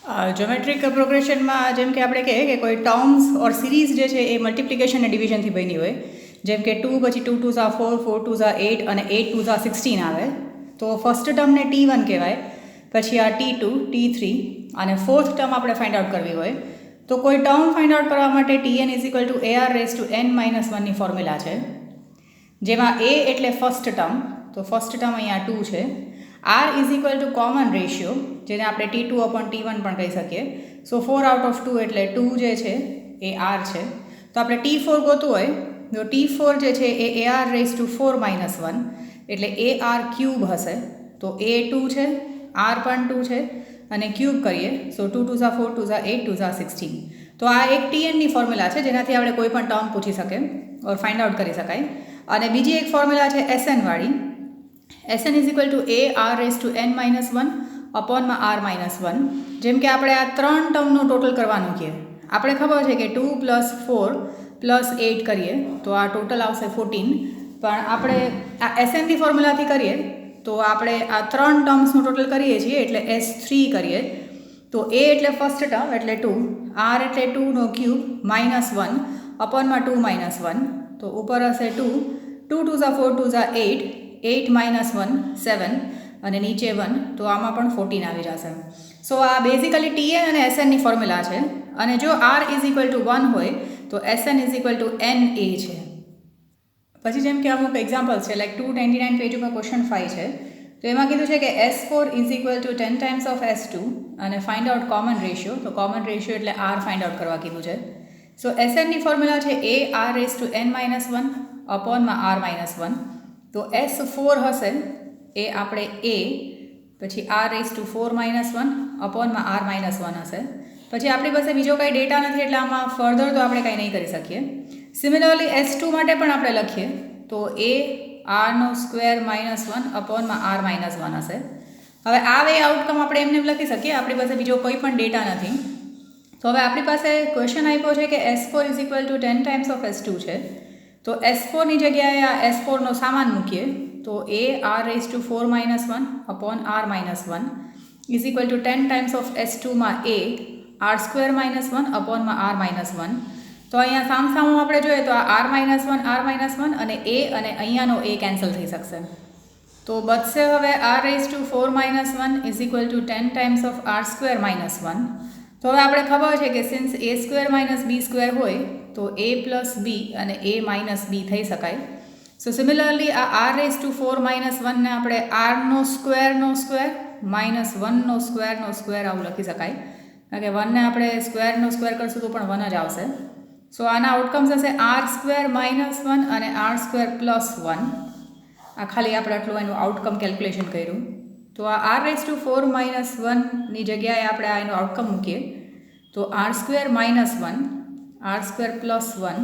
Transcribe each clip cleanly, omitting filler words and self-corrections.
જ્યોમેટ્રિક પ્રોગ્રેશનમાં જેમ કે આપણે કહીએ કે કોઈ ટર્મ્સ ઓર સિરીઝ જે છે એ મલ્ટિપ્લિકેશન અને ડિવિઝનથી બની હોય, જેમ કે 2 પછી 2 2 4 4 2 8 અને 8 2 16 આવે, તો ફર્સ્ટ ટર્મને T1 કહેવાય, પછી આ T2 T3 અને ફોર્થ ટર્મ આપણે ફાઇન્ડ આઉટ કરવી હોય તો કોઈ ટર્મ ફાઇન્ડ આઉટ કરવા માટે Tn AR⁻n−1 ની ફોર્મ્યુલા છે, જેમાં A એટલે ફર્સ્ટ ટર્મ, તો ફર્સ્ટ ટર્મ અહીંયા 2 છે. R કોમન રેશિયો, જેને આપણે T2/T1 પણ કહી શકીએ. સો 4 આઉટ ઓફ 2 એટલે 2 જે છે એ R છે. તો આપણે T4 ગોતવું હોય તો T4 જે છે એ AR⁻4−1 એટલે AR ક્યુબ હશે. તો A 2 છે, R પણ 2 છે અને ક્યુબ કરીએ સો 2 2 4 2 8 2 16. તો આ એક Tn ની ફોર્મ્યુલા છે, જેનાથી આપણે કોઈ પણ ટર્મ પૂછી શકે ઓર ફાઇન્ડ આઉટ કરી શકાય. અને બીજી એક ફોર્મ્યુલા છે Sn વાળી. Sn AR⁻n−1 અપોનમાં R−1. જેમ કે આપણે આ ત્રણ ટર્મનું ટોટલ કરવાનું છે. આપણે ખબર છે કે 2 + 4 + 8 કરીએ તો આ ટોટલ આવશે 14, પણ આપણે આ Sn ની ફોર્મ્યુલાથી કરીએ તો આપણે આ ત્રણ ટર્મ્સનું ટોટલ કરીએ છીએ એટલે S3 કરીએ. તો A એટલે ફર્સ્ટ ટર્મ એટલે 2, R એટલે 2 નો ક્યુબ -1 અપોનમાં 2 -1, તો ઉપર હશે 2 2 2 4 2 8 8 -1 7 અને નીચે 1, તો આમાં પણ 14 આવી જશે. સો આ બેઝિકલી Tn અને Sn ની ફોર્મ્યુલા છે. અને જો R 1 હોય તો Sn NA છે. પછી જેમ કે અમુક એક્ઝામ્પલ્સ છે, લાઈક 299 પેજ ઉપર ક્વેશ્ચન 5 છે, તો એમાં કીધું છે કે S4 10 times of S2 અને ફાઇન્ડ આઉટ કોમન રેશિયો. તો કોમન રેશિયો એટલે R ફાઇન્ડ આઉટ કરવા કીધું છે. સો Sn ની ફોર્મ્યુલા છે AR⁻n−1 અપોનમાં R−1. તો S4 હશે એ આપણે A પછી R⁻4−1 અપોનમાં R−1 હશે. પછી આપણી પાસે બીજો કંઈ ડેટા નથી એટલે આમાં ફર્ધર તો આપણે કંઈ નહીં કરી શકીએ. સિમિલરલી S2 માટે પણ આપણે લખીએ તો A R² - 1 અપોનમાં R−1 હશે. હવે આ બે આઉટકમ આપણે એમને લખી શકીએ, આપણી પાસે બીજો કોઈ પણ ડેટા નથી. તો હવે આપણી પાસે ક્વેશ્ચન આપ્યો છે કે S4 10 times of S2 છે. તો S4 ની જગ્યાએ આ S4 નો સામાન મૂકીએ તો AR⁻4−1 upon R−1 10 times of S2 માં A R² - 1 અપોનમાં R−1. તો અહીંયા સામસામું આપણે જોઈએ તો આ R−1 અને A અને અહીંયાનો A કેન્સલ થઈ શકશે. તો બચશે હવે R⁻4−1 10 times of R²-1. તો હવે આપણે ખબર છે કે સિન્સ A² - B² હોય તો A + B અને A - B થઈ શકાય. સો સિમિલરલી આ R⁻4−1 ને આપણે R² -1² આવું લખી શકાય, કારણ કે 1 ને આપણે સ્ક્વેર કરશું તો પણ 1 જ આવશે. સો આના આઉટકમ્સ હશે R² -1 અને R² + 1. આ ખાલી આપણે આટલું એનું આઉટકમ કેલ્ક્યુલેશન કર્યું. તો આ R⁻4−1 ની જગ્યાએ આપણે આ એનું આઉટકમ મૂકીએ તો R² - 1 R² + 1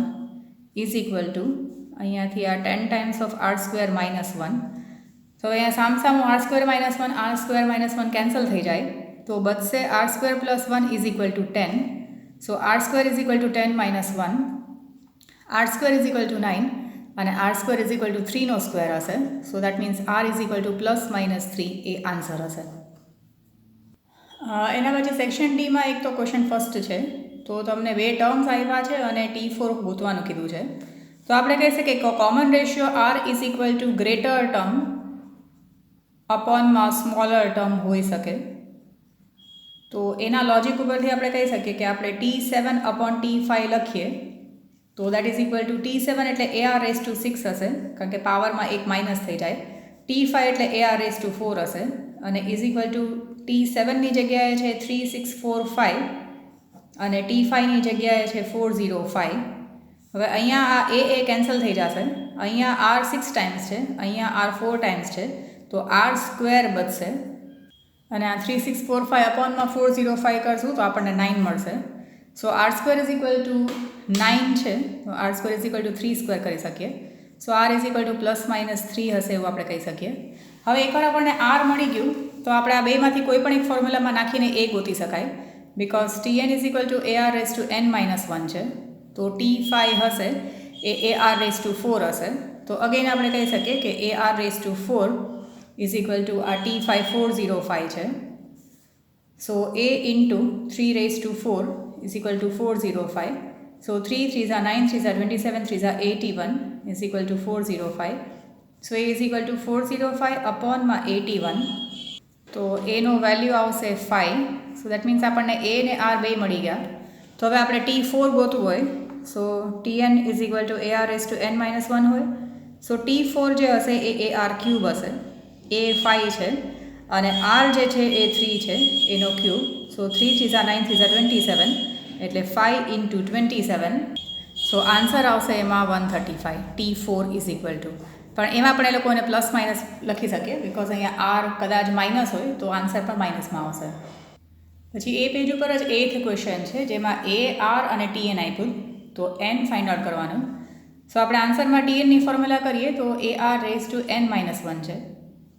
અહીંયાથી આ 10 times of R² - 1. તો અહીંયા સામસામું R² - 1 કેન્સલ થઈ જાય તો બચશે R² + 1 10. સો R² 10 - 1, R² 9 અને R² 3 નો સ્ક્વેર હશે. સો that means R ±3 A answer હશે. એના પછી સેક્શન ડીમાં એક તો ક્વેશ્ચન ફર્સ્ટ છે, તો તમને બે ટર્મ્સ આવ્યા છે અને T4 ગોતવાનું કીધું છે. તો આપણે કહી શકીએ કે common ratio R greater term અપોનમાં સ્મોલર ટર્મ હોઈ શકે. તો એના લોજિક ઉપરથી આપણે કહી શકીએ કે આપણે T7/T5 લખીએ તો દેટ T7 એટલે AR⁻6 હશે, કારણ કે પાવરમાં એક માઇનસ થઈ જાય. T5 એટલે AR⁻4 હશે અને T7 ની જગ્યાએ છે 3645 અને T5 ની જગ્યાએ છે 405. હવે અહીંયા આ A કેન્સલ થઈ જશે, અહીંયા R 6 ટાઈમ્સ છે, અહીંયા R 4 ટાઈમ્સ છે, તો R² બચશે અને આ 3645 અપોનમાં 405 કરશું તો આપણને 9 મળશે. સો R² 9 છે, તો R² 3² કરી શકીએ. સો R ±3 હશે એવું આપણે કહી શકીએ. હવે એકવાર આપણને R મળી ગયું તો આપણે આ બેમાંથી કોઈ પણ એક ફોર્મ્યુલામાં નાખીને A ગોતી શકાય, બિકોઝ Tn AR⁻n−1 છે. તો T5 હશે એ AR⁻4 હશે. તો અગેન આપણે કહી શકીએ કે AR⁻4 આ T5 405 છે. તો આ R = 405 છે. હવે અહીંયા R 6 ટાઈમ્સ છે, અહીંયા R 4 ટાઈમ્સ છે, તો R² 405 અપોનમાં 405 કરશું તો આપણને 9 મળશે. સો R = +-3 હશે એવું આપણે કહી શકીએ. હવે એકવાર આપણને R મળી ગયું તો આપણે આ બેમાંથી કોઈ પણ એક ફોર્મ્યુલામાં નાખીને A ગોતી શકાય, બિકોઝ Tn AR⁻n−1 છે. તો T5 હશે એ AR⁻4 હશે. તો અગેન આપણે કહી શકીએ કે AR⁻4 is equal to R T5 405. So a into 3 raised to 4 is equal to 405. So 3 3s are 9, 3s are 27, 3s are 81 is equal to 405. So a is equal to 405 upon 81. તો એનો value આવશે 5. સો that means આપણને એ ને R બે મળી ગયા. તો હવે આપણે T4 ગોતવું હોય. So Tn is equal to AR raise to n minus 1 હોય. સો T4 જે હશે એ AR ક્યુબ હશે. એ 5 છે અને R જે છે એ 3 છે એનો cube. So 3 3s are 9, 3s are 27 એટલે 5 into 27. સો આન્સર આવશે એમાં 135. T4 ઇઝ ઇક્વલ ટુ, પણ એમાં પણ એ લોકો એને પ્લસ માઇનસ લખી શકે બિકોઝ અહીંયા આર કદાચ માઇનસ હોય તો આન્સર પણ માઇનસમાં આવશે. પછી એ પેજ ઉપર જ 8th ક્વેશ્ચન છે જેમાં એ આર અને ટીએન આપ્યું તો એન ફાઇન્ડ આઉટ કરવાનું. સો આપણે આન્સરમાં ટીએનની ફોર્મ્યુલા કરીએ તો એ આર રેઝ ટુ n-1 છે.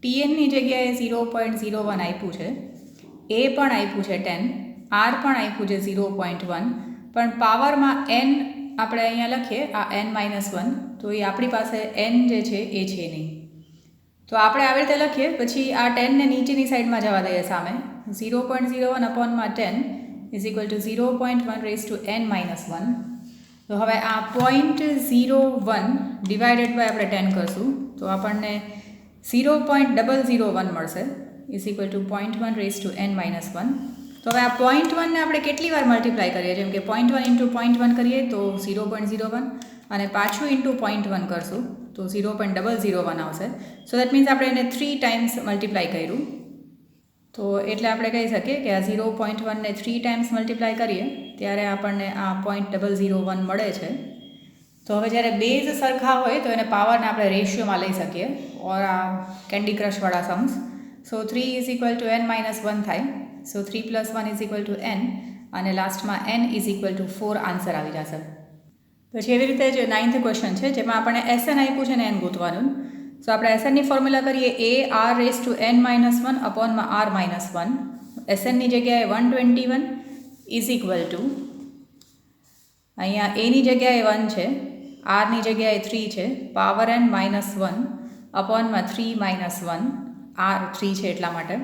ટીએનની જગ્યાએ 0.01 આપ્યું છે, એ પણ આપ્યું છે 10, આર પણ આપ્યું છે 0.1, પણ પાવરમાં એન આપણે અહીંયા લખીએ આ n-1 તો એ આપણી પાસે n જે છે એ છે નહીં. તો આપણે આવી રીતે લખીએ, પછી આ 10ને નીચેની સાઈડમાં જવા દઈએ સામે. 0.01 અપોનમાં 10 is equal to 0.1 raise to n-1. તો હવે આ 0.01 ડિવાઇડેડ બાય આપણે 10 કરશું તો આપણને 0.001 મળશે is equal to 0.1 raise to n-1. તો હવે આ 0.1ને આપણે કેટલી વાર મલ્ટીપ્લાય કરીએ, જેમ કે 0.1 ઇન્ટુ 0.1 કરીએ તો 0.01 અને પાછું ઇન્ટુ 0.1 કરશું તો 0.001 આવશે. સો દેટ મીન્સ આપણે એને 3 ટાઈમ્સ મલ્ટીપ્લાય કર્યું. તો એટલે આપણે કહી શકીએ કે આ 0.1ને 3 ટાઈમ્સ મલ્ટીપ્લાય કરીએ ત્યારે આપણને આ 0.001 મળે છે. તો હવે જ્યારે બેઝ સરખા હોય તો એને પાવરને આપણે રેશિયોમાં લઈ શકીએ ઓર આ કેન્ડી ક્રશવાળા sums. So 3 is equal to n-1 થાય. So 3 + 1 is equal to n અને લાસ્ટમાં n is equal to 4 answer આવી જશે. પછી એવી રીતે જ 9th ક્વેશ્ચન છે જેમાં આપણને SN આપ્યું છે ને n ગોતવાનું. સો આપણે SNની ફોર્મ્યુલા કરીએ A R raise to n-1 અપોનમાં r-1. SNની જગ્યાએ 121 ઇઝ ઇક્વલ ટુ અહીંયા એની જગ્યાએ 1 છે, આરની જગ્યાએ 3 છે, પાવર n-1 અપોનમાં 3 - 1, r 3 છે એટલા માટે.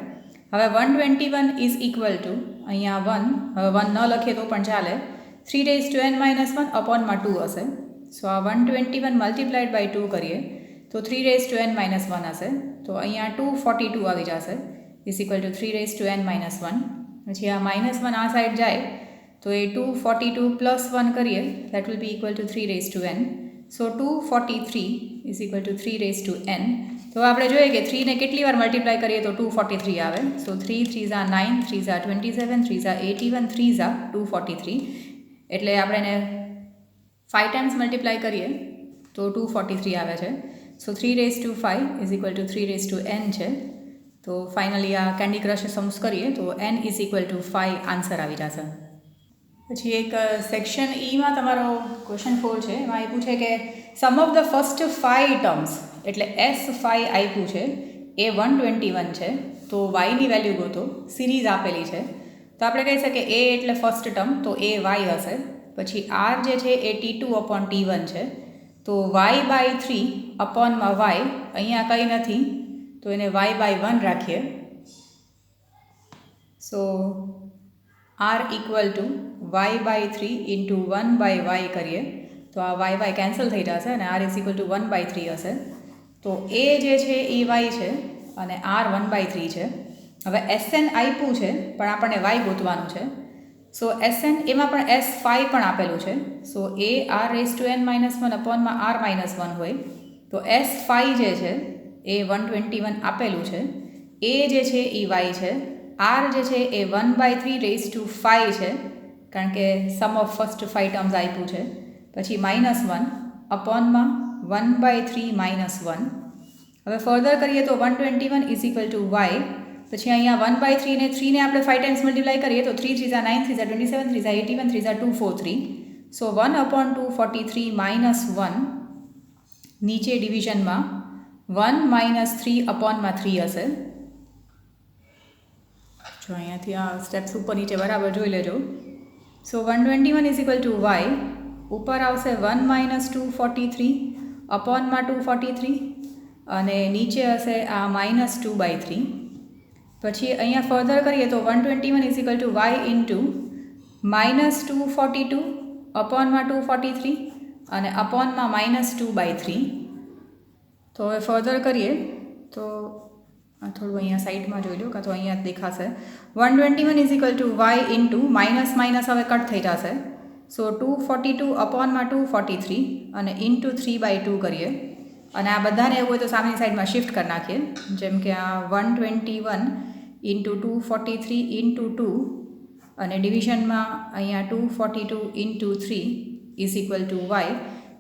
હવે 121 ઇઝ ઇક્વલ ટુ અહીંયા 1, હવે 1 ન લખીએ તો પણ ચાલે, 3 રેઝ ટુ n-1 અપોનમાં 2 હશે. સો આ 121 મલ્ટીપ્લાઇડ બાય 2 કરીએ તો 3 રેઝ ટુ n-1 હશે. તો અહીંયા 242 આવી જશે is equal to 3 raise to n-1. પછી આ -1 આ સાઈડ જાય તો એ 242 + 1 કરીએ that will be equal to 3 raise to n. So 243 is equal to 3 raise to n. તો આપણે જોઈએ કે 3ને કેટલી વાર મલ્ટીપ્લાય કરીએ તો 243 આવે. સો 3 3s are 9, 3s are 27, 3s are 81, 3s are 243. એટલે આપણે એને 5 ટાઈમ્સ મલ્ટીપ્લાય કરીએ તો 243 આવે છે. So 3 raise to 5 is equal to 3 raise to n છે. તો ફાઇનલી આ કેન્ડી ક્રશ સમ્સ કરીએ તો n is equal two 5 answer આવી જશે. પછી એક સેક્શન ઈમાં તમારો ક્વેશ્ચન 4 છે, એમાં આપ્યું છે કે સમ ઓફ ધ ફર્સ્ટ 5 ટર્મ્સ એટલે S5 આપ્યું છે, એ 121 છે. તો yની વેલ્યુ ગોતો, સિરીઝ આપેલી છે. તો આપણે કહી શકીએ a એટલે ફર્સ્ટ ટર્મ તો એ y હશે. પછી r જે છે એ T2/T1 છે. તો y/3 અપોનમાં y અહીંયા કંઈ નથી તો એને y/1 રાખીએ. સો r equal to y/3 into 1/y કરીએ તો આ y કેન્સલ થઈ જશે અને r ઇઝ ઇક્વલ ટુ 1/3 હશે. તો a જે છે એ y છે અને r 1/3 છે. હવે SN આપ્યું છે પણ આપણને y ગોતવાનું છે. સો SN એમાં પણ S5 પણ આપેલું છે. So A R raise to n-1 અપોનમાં r-1 હોય તો S5 જે છે એ 121 આપેલું છે. એ જે છે એ y છે, r જે છે એ 1/3 રેઝ ટુ 5 છે કારણ કે સમ ઓફ ફર્સ્ટ 5 ટર્મ્સ આપ્યું છે. પછી -1 અપોનમાં 1/3 -1. હવે ફર્ધર કરીએ તો 121 ઇઝ ઇક્વલ ટુ y. પછી અહીંયા 1/3 ને 3ને આપણે 5 ટાઈમ્સ મલ્ટીપ્લાય કરીએ તો 3 3s are 9, 3s are 27, 3s are 81, 3s are 243. સો 1/243 -1 નીચે ડિવિઝનમાં 1 - 3 અપોનમાં 3 હશે. જો અહીંયાથી આ સ્ટેપ્સ ઉપર નીચે બરાબર જોઈ લેજો. સો 121 ઇઝ ઇક્વલ ટુ y, ઉપર આવશે 1 - 243 અપોનમાં 243 અને નીચે હશે આ -2/3. પછી અહીંયા ફર્ધર કરીએ તો 121 is equal to Y into -242 અપોનમાં 243 અને અપોનમાં -2/3. તો હવે ફર્ધર કરીએ તો થોડું અહીંયા સાઈડમાં જોઈ લો કાં તો અહીંયા જ દેખાશે. 121 is equal to Y into minus minus હવે કટ થઈ જશે. સો 242 અપોનમાં 243 અને ઇન્ટુ 3/2 કરીએ અને આ બધાને એવું હોય તો સામેની સાઈડમાં શિફ્ટ કરી નાખીએ. જેમ કે આ 121 ઇન્ટુ 243 ઇન્ટુ 2 અને ડિવિઝનમાં અહીંયા 242 into 3 is equal to Y.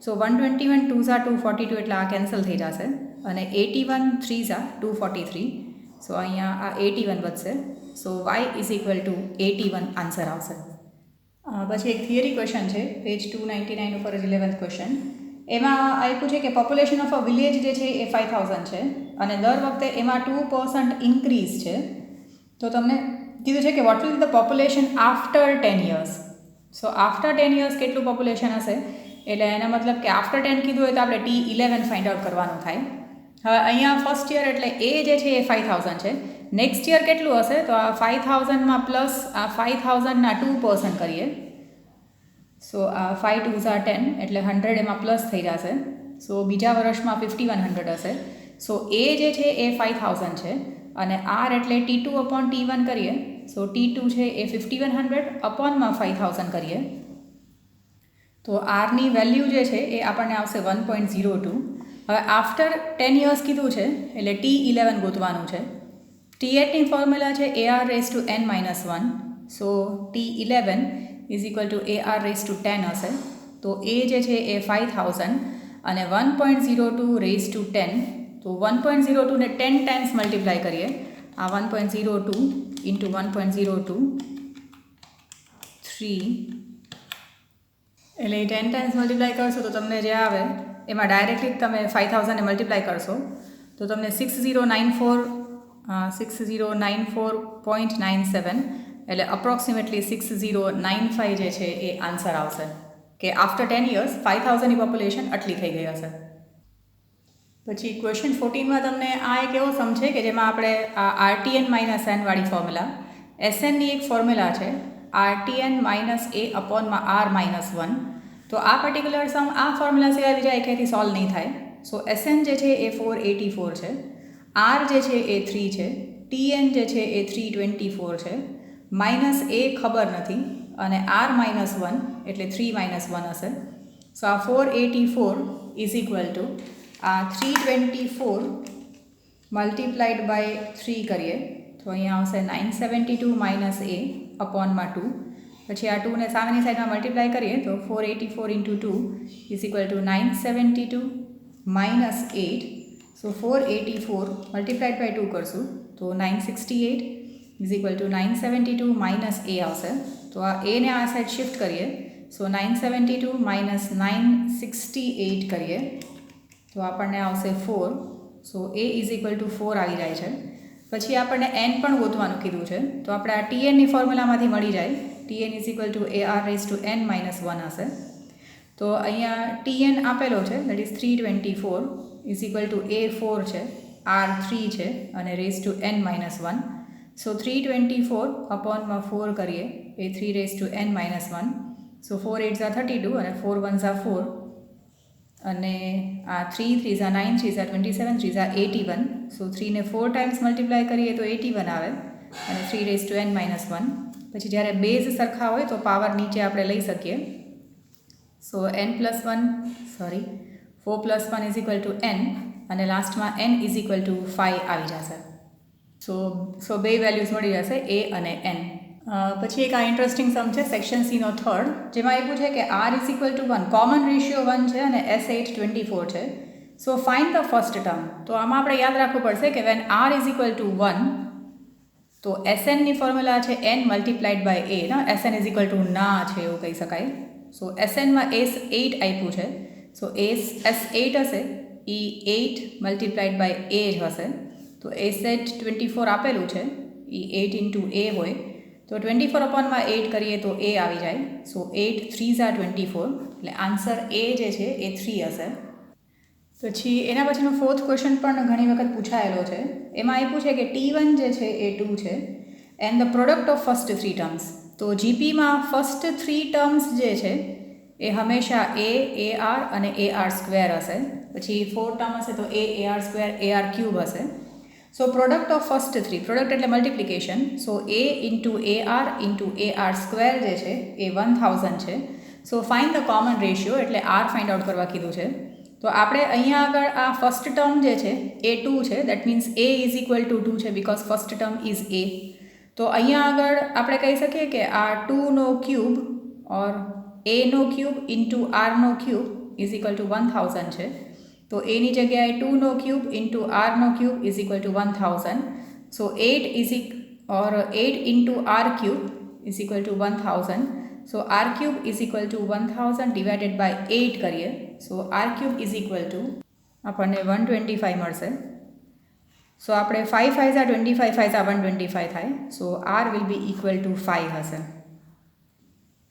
So 121 2 ઝા 242 એટલે આ કેન્સલ થઈ જશે અને 81 3 ઝા 243. સો અહીંયા આ 81 વધશે. So Y is equal to 81 answer આવશે. પછી એક થિયરી ક્વેશ્ચન છે પેજ 299 ઉપર 11th ક્વેશ્ચન. એમાં આપ્યું છે કે પોપ્યુલેશન ઓફ અ વિલેજ જે છે એ 5000 છે અને દર વખતે એમાં 2% ઇન્ક્રીઝ છે. તો તમને કીધું છે કે what will be the population after 10 years. So after 10 years કેટલું પોપ્યુલેશન હશે એટલે એના મતલબ કે આફ્ટર 10 કીધું હોય તો આપણે T11 ફાઇન્ડ આઉટ કરવાનું થાય. હવે અહીંયા ફર્સ્ટ યર એટલે એ જે છે એ 5000 છે. નેક્સ્ટ યર કેટલું હશે તો આ 5000માં પ્લસ આ 5000ના 2% કરીએ. સો આ 5 2 ઝા 10 એટલે 100 એમાં પ્લસ થઈ જશે. સો બીજા વર્ષમાં 5100 હશે. સો એ જે છે એ 5000 છે અને આર એટલે T2 અપોન T1 કરીએ. સો T2 છે એ 5100 અપોનમાં 5000 કરીએ તો આરની વેલ્યુ જે છે એ આપણને આવશે 1.02. હવે આફ્ટર 10 years કીધું છે એટલે T11 ગોતવાનું છે. T8ની ફોર્મ્યુલા છે AR⁻n-1. So T11 is equal two AR⁻10 હશે. તો એ જે છે એ 5000 અને 1.02 તો 1.02 ને 10 ટાઈમ્સ મલ્ટીપ્લાય કરીએ. આ 1.02 ઇન્ટુ 1.02 3 એટલે 10 ટાઈમ્સ મલ્ટીપ્લાય કરશો તો તમને જે આવે એમાં ડાયરેક્ટલી તમે 5000 ને મલ્ટીપ્લાય કરશો તો તમને 6094.97 એટલે અપ્રોક્સિમેટલી 6095 જે છે એ આન્સર આવશે કે આફ્ટર 10 years 5000ની પોપ્યુલેશન આટલી થઈ ગઈ હશે. પછી ક્વેશ્ચન 14માં તમને આ એક એવો સમ છે કે જેમાં આપણે આ RTN માઇનસ એન વાળી ફોર્મ્યુલા SNની એક ફોર્મ્યુલા છે RTN માઇનસ એ અપોનમાં R-1. તો આ પર્ટિક્યુલર સમ આ ફોર્મ્યુલા સિવાય બીજા એકેથી સોલ્વ નહીં થાય. સો SN જે છે એ 484 છે, R જે છે એ 3 છે, TN જે છે એ 324 છે, માઇનસ એ ખબર નથી અને R-1 એટલે 3 - 1 હશે. સો આ 484 ઇઝ ઇક્વલ ટુ આ 324 મલ્ટીપ્લાઇડ બાય 3 કરીએ તો અહીંયા આવશે 972 માઇનસ એ અપોનમાં 2. પછી આ 2ને સામેની સાઈડમાં મલ્ટીપ્લાય કરીએ તો 484 into 2 is equal to 972 minus 8. So 484 multiplied by 2 કરશું તો 968 ઇઝ ઇક્વલ ટુ 972 માઇનસ એ આવશે. તો આ એને આ સાઈડ શિફ્ટ કરીએ. સો 972 માઇનસ 968 કરીએ તો આપણને આવશે 4. સો એ ઇઝ ઇક્વલ ટુ 4 આવી જાય છે. પછી આપણને એન પણ ગોતવાનું કીધું છે તો આપણે આ TNની ફોર્મ્યુલામાંથી મળી જાય. TN is equal two AR⁻n-1 હશે. તો અહીંયા TN આપેલો છે that is 324 is equal two A4 છે, R3 છે અને n-1. સો 324 અપોનમાં 4 કરીએ એ 3n-1. સો 4 8 ઝા 32 અને 4 1 ઝા 4 અને આ 3 3 ઝા 9 3 ઝા 27 3 ઝા 81. સો 3ને 4 ટાઈમ્સ મલ્ટીપ્લાય કરીએ તો 81 આવે અને 3n-1. પછી જ્યારે બેઝ સરખા હોય તો પાવર નીચે આપણે લઈ શકીએ. સો n+1 sorry 4+1 is equal to n અને લાસ્ટમાં n ઇઝ ઇક્વલ ટુ 5 આવી જશે. સો બે વેલ્યુઝ મળી જશે a અને n. પછી એક આ ઇન્ટરેસ્ટિંગ સમ છે સેક્શન સીનો થર્ડ જેમાં એવું છે કે R is equal to 1 common ratio 1 છે અને S8 24 છે. So find the first term. તો આમાં આપણે યાદ રાખવું પડશે કે when R is equal to 1 તો SNની ફોર્મ્યુલા છે n મલ્ટીપ્લાઇડ બાય a ના SN ઇઝ ઇક્વલ ટુ ના છે એવું કહી શકાય. સો SNમાં S8 આપ્યું છે. સો S8 હશે એ 8 મલ્ટીપ્લાઇડ બાય a જ હશે. તો S8 24 આપેલું છે એ 8 ઇન્ટુ a હોય તો 24 અપોનમાં 8 કરીએ તો a આવી જાય. સો 8 3 ઝા 24 એટલે આન્સર a જે છે એ 3 હશે. પછી એના પછીનો ફોર્થ ક્વેશ્ચન પણ ઘણી વખત પૂછાયેલો છે. એમાં આપ્યું છે કે T1 જે છે એ 2 છે and the product of first 3 terms. તો જીપીમાં ફર્સ્ટ 3 ટર્મ્સ જે છે એ હંમેશા AR અને AR સ્ક્વેર હશે. પછી 4 ટર્મ હશે તો AR સ્ક્વેર AR ક્યુબ હશે. સો પ્રોડક્ટ ઓફ ફર્સ્ટ 3, પ્રોડક્ટ એટલે multiplication. So A into AR square જે છે એ 1000 છે. So find the common ratio એટલે R ફાઇન્ડ આઉટ કરવા કીધું છે. તો આપણે અહીંયા આગળ આ ફર્સ્ટ ટર્મ જે છે એ 2 છે, that means A is equal to 2 છે because first term is A. તો અહીંયા આગળ આપણે કહી શકીએ કે આ 2નો ક્યુબ ઓર Aનો ક્યુબ ઇન્ટુ Rનો ક્યુબ ઇઝ ઇક્વલ ટુ 1000 છે. તો Aની જગ્યાએ 2નો ક્યુબ ઇન્ટુ Rનો cube is equal to 1000. So 8 into R cube is equal to 1000. So R cube is equal to 1000 divided by 8 કરીએ. So R cube is equal two આપણને 125 મળશે. સો આપણે 5 5 આ 25 5 આ 125 થાય. સો R will be equal two 5 હશે.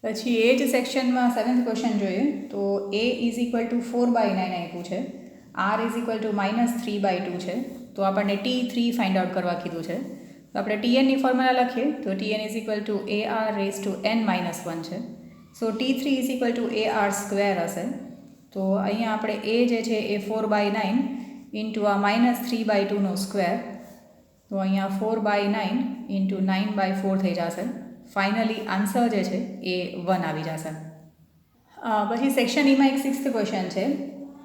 પછી એ જ સેક્શનમાં 7th ક્વેશ્ચન જોઈએ. તો A ઇઝ ઇક્વલ ટુ 4/9 આપ્યું છે. R ઇઝ ઇક્વલ ટુ -3/2 છે. તો આપણને T3 ફાઇન્ડ આઉટ કરવા કીધું છે. તો આપણે Tnની ફોર્મ્યુલા લખીએ તો Tn is equal to AR raise to n-1 છે. So T3 is equal to AR square હશે. તો અહીંયા આપણે A જે છે એ 4/9 ઇન્ટુ આ -3/2નો સ્ક્વેર. તો અહીંયા 4/9 ઇન્ટુ 9/4 થઈ જશે. ફાઇનલી આન્સર જે છે એ 1 આવી જશે. પછી સેક્શન ઈમાં એક 6th ક્વેશ્ચન છે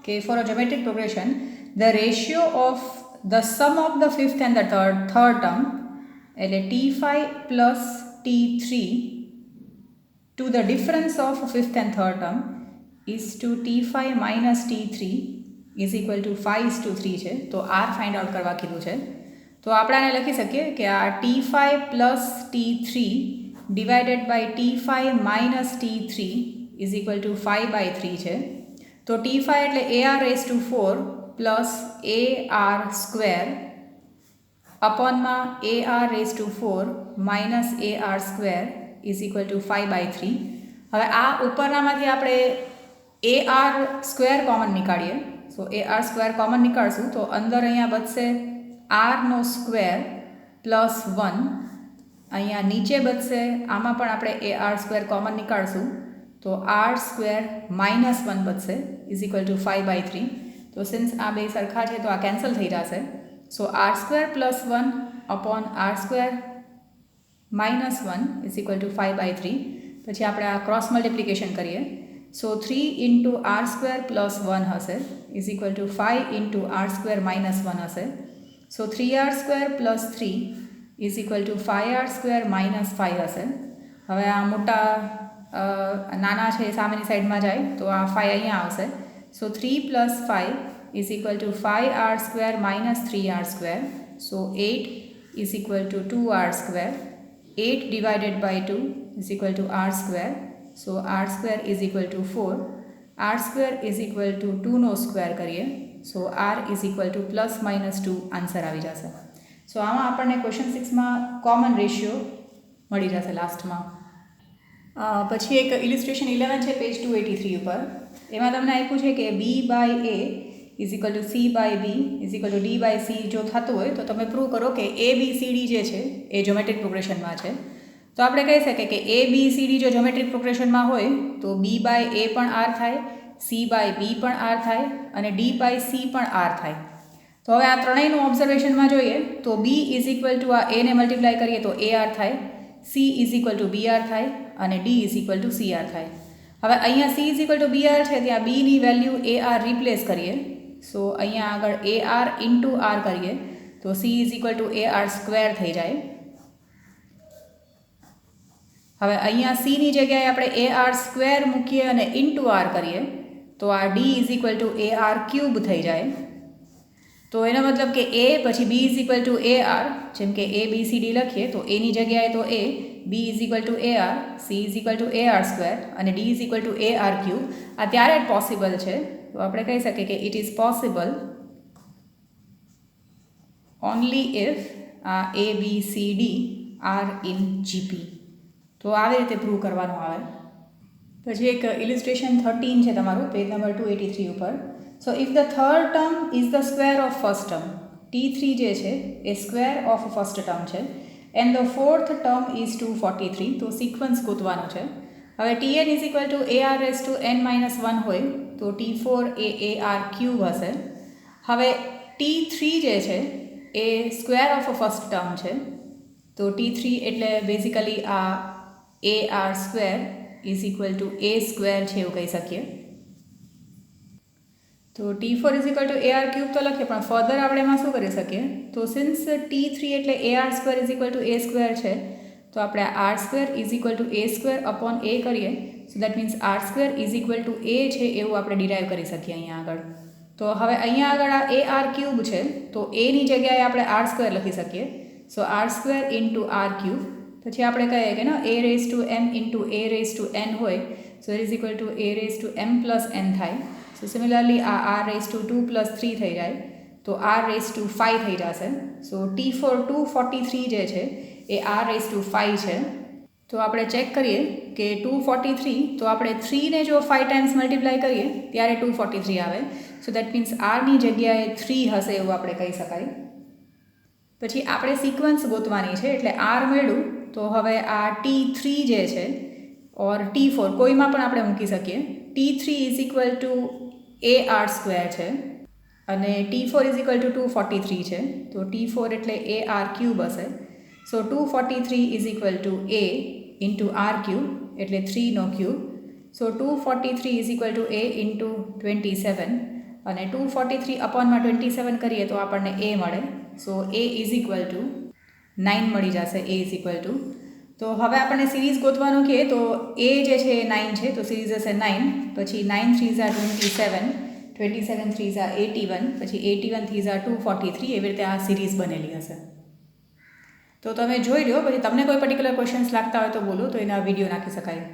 કે for a geometric progression the ratio of the sum of the fifth and the third term એટલે T5 plus T3 to the difference of fifth and third term is to T5 minus T3 is equal to 5:3 છે. તો R find out કરવા કીધું છે. તો આપણે આને લખી શકીએ કે આ T5 plus T3 divided by T5 minus T3 is equal to 5/3 છે. તો T5 એટલે AR raise to 4 plus AR square અપોનમાં AR raise to 4 minus AR square is equal to 5/3. હવે આ ઉપરનામાંથી આપણે AR સ્ક્વેર કોમન નીકાળીએ. સો AR સ્ક્વેર કોમન નીકાળશું તો અંદર અહીંયા બચશે Rનો સ્ક્વેર પ્લસ 1. અહીંયા નીચે બચશે આમાં પણ આપણે AR સ્ક્વેર કોમન નીકાળશું તો R સ્ક્વેર માઇનસ 1 બચશે ઇઝ ઇક્વલ ટુ 5/3. તો સિન્સ આ બે સરખા છે તો આ કેન્સલ થઈ જશે. સો R square plus 1 upon R square minus 1 is equal to 5/3. પછી આપણે આ ક્રોસ મલ્ટિપ્લિકેશન કરીએ. સો 3 ઇન્ટુ R સ્ક્વેર પ્લસ 1 હશે is equal two 5 into R square minus 1 હશે. સો 3R square plus 3 is equal to 5R square minus 5 હશે. હવે આ મોટા નાના છે સામેની સાઈડમાં જાય તો આ 5 અહીંયા આવશે. So 3 plus 5 is equal to 5R square minus 3R square. So 8 is equal to 2R square. 8 divided by 2 is equal to R square. So R square is equal to 4. R square is equal to 2નો square કરીએ. So R is equal to plus minus 2 answer આવી જશે. સો આમાં આપણને question 6માં common ratio મળી જશે લાસ્ટમાં. પછી એક ઇલિસ્ટ્રેશન 11 છે પેજ 283 ઉપર. એમાં તમને આપ્યું છે કે B/A is equal two C/B is equal two D/C જો થતું હોય તો તમે પ્રૂવ કરો કે ABCD જે છે એ જ્યોમેટ્રિક પ્રોગ્રેશનમાં છે. તો આપણે કહી શકીએ કે ABCD જો જ્યોમેટ્રિક પ્રોગ્રેશનમાં હોય તો B/A પણ R થાય, C/B પણ R થાય અને D/C પણ R થાય. તો હવે આ ત્રણેયનું ઓબ્ઝર્વેશનમાં જોઈએ તો B ઇઝ ઇક્વલ ટુ આ A ને મલ્ટીપ્લાય કરીએ તો AR થાય, C is equal two BR થાય અને D is equal two CR થાય. હવે અહીંયા C is equal two BR છે ત્યાં B ની વેલ્યુ AR રિપ્લેસ કરીએ. સો અહીંયા આગળ AR ઇન્ટુ R કરીએ તો C is equal to AR square થઈ જાય. હવે અહીંયા C ની જગ્યાએ આપણે AR સ્ક્વેર મૂકીએ અને ઇન્ટુ R કરીએ તો આ D is equal to AR cube થઈ જાય. તો એનો મતલબ કે A પછી B is equal to AR, જેમ કે ABCD લખીએ તો A ની જગ્યાએ તો A, B is equal to AR, C is equal to AR square અને D is equal to AR cube. આ ત્યારે જ પોસિબલ છે. તો આપણે કહી શકીએ કે it is possible only if આ ABCD આર ઇન GP. તો આવી રીતે પ્રૂવ કરવાનું આવે. પછી એક ઇલિસ્ટ્રેશન 13 છે તમારું પેજ નંબર 283 ઉપર. સો if the third term is the square of first term, T3 જે છે એ સ્ક્વેર ઓફ ફર્સ્ટ ટર્મ છે and the fourth term is 243, તો સિક્વન્સ ગોતવાનો છે. હવે Tn is equal two AR⁻n-1 હોય તો T4 એ AR ક્યુબ હશે. હવે T3 જે છે એ સ્ક્વેર ઓફ ફર્સ્ટ ટર્મ છે, તો T3 એટલે બેઝિકલી આ AR square is equal to A square છે એવું કહી શકીએ. તો T4 is equal to AR cube તો લખીએ, પણ ફર્ધર આપણે એમાં શું કરી શકીએ, તો સિન્સ T3 એટલે AR square is equal to A square છે, તો આપણે R square is equal to A square upon A કરીએ, so that means R square is equal to A છે એવું આપણે ડિરાઈવ કરી શકીએ અહીંયા આગળ. તો હવે અહીંયા આગળ આ AR ક્યુબ છે, તો Aની જગ્યાએ આપણે આર સ્ક્વેર લખી શકીએ. So R square into R cube, પછી આપણે કહીએ કે ના A⁻m ઇન્ટુ A⁻n હોય, so it is equal to A⁻m plus n થાય. સો સિમિલરલી આ R⁻2 પ્લસ 3 થઈ જાય, તો R⁵ થઈ જશે. સો T4 243 જે છે એ R⁵ છે. તો આપણે ચેક કરીએ કે 243, તો આપણે 3ને જો 5 ટાઈમ્સ મલ્ટીપ્લાય કરીએ ત્યારે 243 આવે. સો દેટ મીન્સ આરની જગ્યાએ 3 હશે એવું આપણે કહી શકાય. પછી આપણે સિક્વન્સ ગોતવાની છે, એટલે આર મળ્યું તો હવે આ T3 જે છે ઓર T4 કોઈમાં પણ આપણે મૂકી શકીએ. T3 is equal to AR square છે અને T4 ઇઝ ઇક્વલ ટુ 243 છે, તો T4 એટલે AR ક્યુબ હશે. So 243 is equal to A into R cube એટલે 3નો cube. So 243 is equal to A into 27 અને 243 અપોનમાં 27 કરીએ તો આપણને A મળે. સો A ઇઝ ઇક્વલ ટુ 9 મળી જશે. A ઇઝ ઇક્વલ ટુ, તો હવે આપણને સિરીઝ ગોતવાનું કહે તો A જે છે એ 9 છે, તો સિરીઝ હશે 9, પછી 9 3s are 27, 27 3s are 81, પછી 81 3s are 243, એવી રીતે આ સિરીઝ બનેલી હશે. તો તમે જોઈ લો, પછી તમને કોઈ પર્ટિક્યુલર ક્વેશ્ચન્સ લાગતા હોય તો બોલો, તો એના વિડીયો નાખી શકાય.